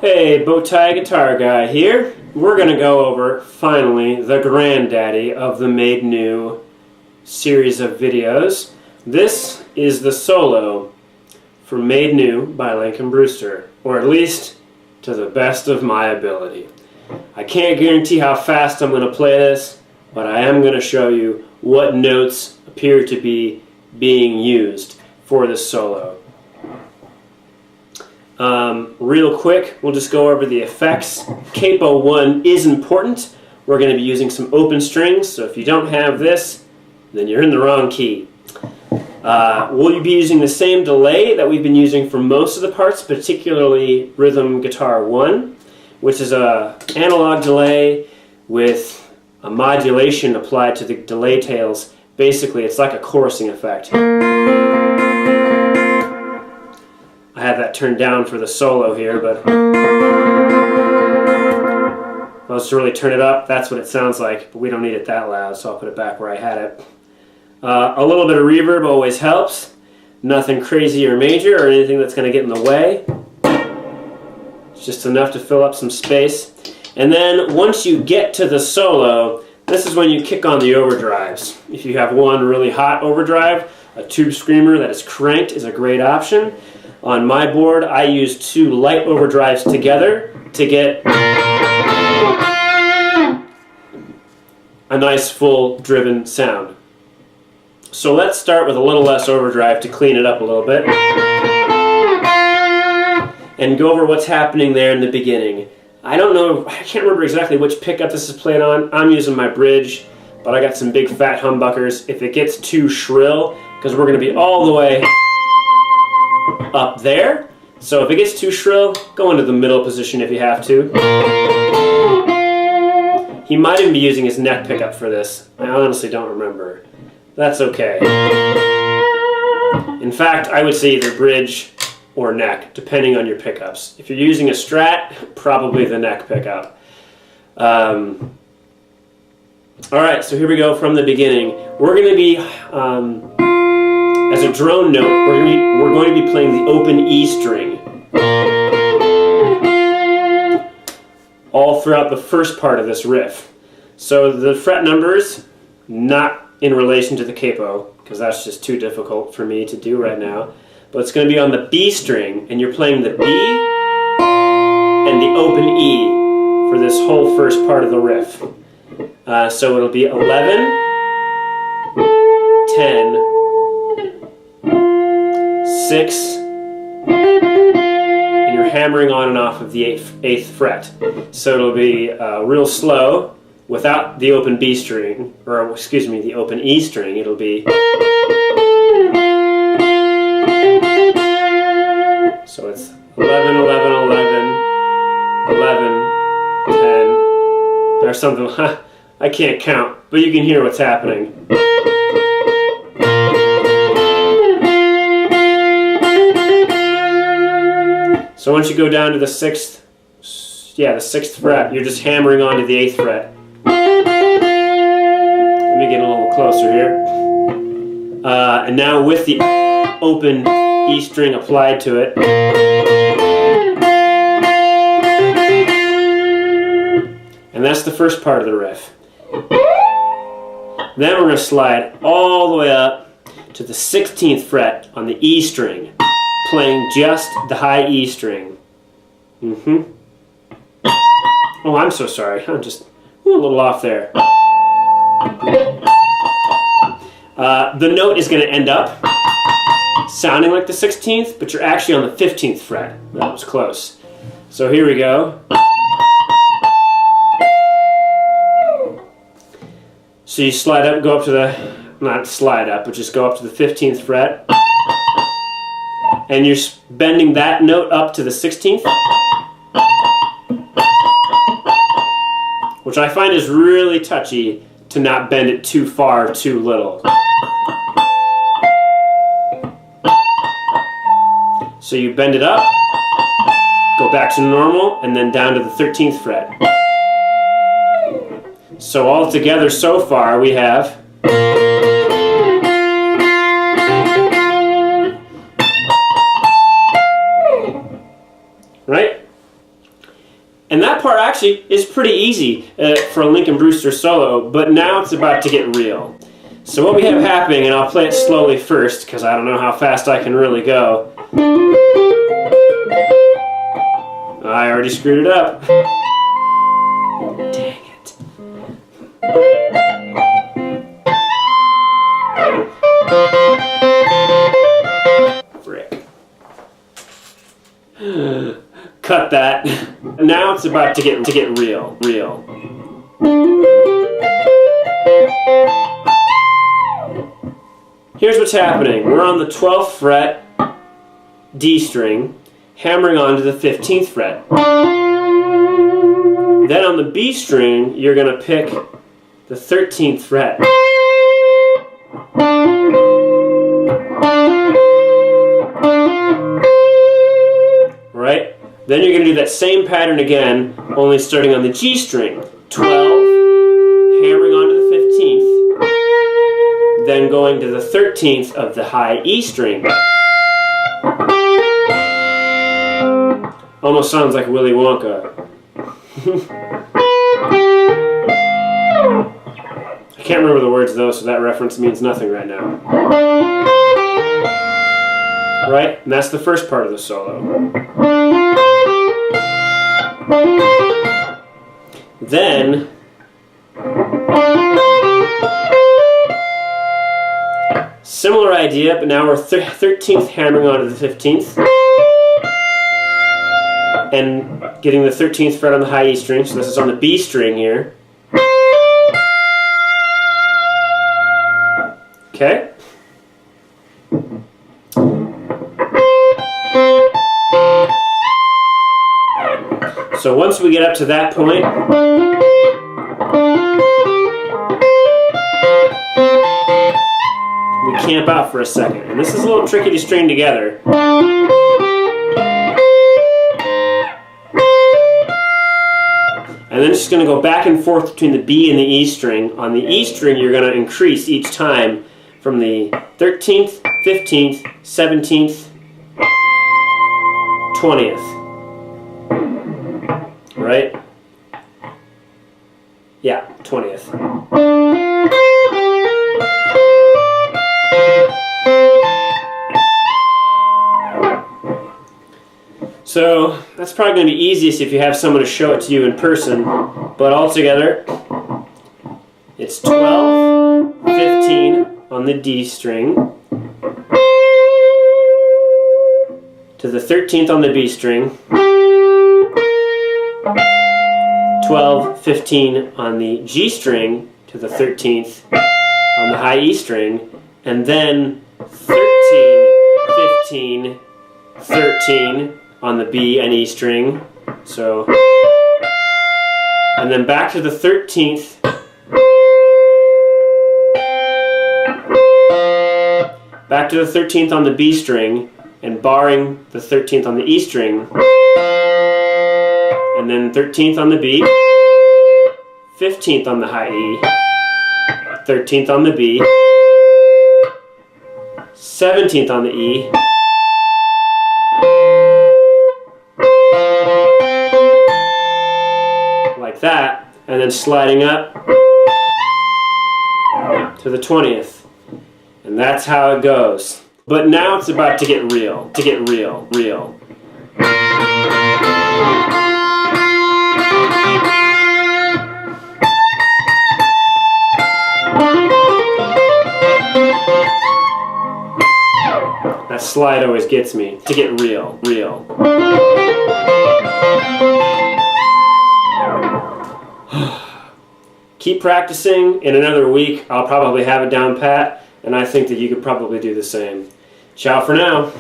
Hey, Bowtie Guitar Guy here. We're going to go over, finally, the granddaddy of the Made New series of videos. This is the solo for Made New by Lincoln Brewster, or at least to the best of my ability. I can't guarantee how fast I'm going to play this, but I am going to show you what notes appear to be being used for this solo. Real quick, we'll just go over the effects. Capo 1 is important. We're going to be using some open strings, so if you don't have this, then you're in the wrong key. We'll be using the same delay that we've been using for most of the parts, particularly Rhythm Guitar 1, which is an analog delay with a modulation applied to the delay tails. Basically, it's like a chorusing effect. I have that turned down for the solo here, but if I was to really turn it up, that's what it sounds like, but we don't need it that loud, so I'll put it back where I had it. A little bit of reverb always helps. Nothing crazy or major or anything that's going to get in the way. It's just enough to fill up some space. And then once you get to the solo, this is when you kick on the overdrives. If you have one really hot overdrive, a tube screamer that is cranked is a great option. On my board, I use two light overdrives together to get a nice full driven sound. So let's start with a little less overdrive to clean it up a little bit and go over what's happening there in the beginning. I don't know, I can't remember exactly which pickup this is played on. I'm using my bridge, but I got some big fat humbuckers. If it gets too shrill, because we're going to be all the way up there, so if it gets too shrill, go into the middle position if you have to. He might even be using his neck pickup for this. I honestly don't remember. That's okay. In fact, I would say either bridge or neck, depending on your pickups. If you're using a Strat, probably the neck pickup. Alright, so here we go from the beginning. We're going to be, as a drone note, we're going to be playing the open E string all throughout the first part of this riff. So the fret numbers, not in relation to the capo, because that's just too difficult for me to do right now. But it's going to be on the B string, and you're playing the B and the open E for this whole first part of the riff. So it'll be 11, 10, 6, and you're hammering on and off of the 8th fret. So it'll be real slow without the open B string, or excuse me, the open E string. It'll be, so it's 11, 11, 11, 11, 10. There's something, I can't count, but you can hear what's happening. So once you go down to the 6th, the 6th fret, you're just hammering onto the 8th fret. Let me get a little closer here. And now with the open E string applied to it, and that's the first part of the riff. Then we're going to slide all the way up to the 16th fret on the E string, playing just the high E string. Oh, I'm so sorry. I'm just a little off there. The note is going to end up sounding like the 16th, but you're actually on the 15th fret. That was close. So here we go. So you slide up, go up to the, not slide up, but just go up to the 15th fret. And you're bending that note up to the 16th, which I find is really touchy to not bend it too far, too little. So you bend it up, go back to normal, and then down to the 13th fret. So all together so far we have right? actually is pretty easy for a Lincoln Brewster solo, but now it's about to get real. So what we have happening, and I'll play it slowly first because I don't know how fast I can really go. I already screwed it up. Dang it. Frick. Cut that. Now it's about to get real. Here's what's happening. We're on the 12th fret D string, hammering onto the 15th fret. Then on the B string, you're going to pick the 13th fret. Right? Then you're going to do that same pattern again, only starting on the G string. 12, hammering onto the 15th, then going to the 13th of the high E string. Almost sounds like Willy Wonka. I can't remember the words though, so that reference means nothing right now. Right? And that's the first part of the solo. Then similar idea, but now we're 13th hammering onto the 15th and getting the 13th fret on the high E string, so this is on the B string here. Okay? So once we get up to that point, we camp out for a second. And this is a little tricky to string together. And then it's just going to go back and forth between the B and the E string. On the E string, you're going to increase each time from the 13th, 15th, 17th, 20th. Right? Yeah, 20th. So that's probably going to be easiest if you have someone to show it to you in person. But altogether, it's 12, 15 on the D string, to the 13th on the B string, 12, 15 on the G string to the 13th on the high E string, and then 13, 15, 13 on the B and E string. So, and then back to the 13th, back to the 13th on the B string, and barring the 13th on the E string, and then 13th on the B, 15th on the high E, 13th on the B, 17th on the E, like that, and then sliding up to the 20th. And that's how it goes. But now it's about to get real, real. That slide always gets me. To get real. Keep practicing. In another week, I'll probably have it down pat, and I think that you could probably do the same. Ciao for now.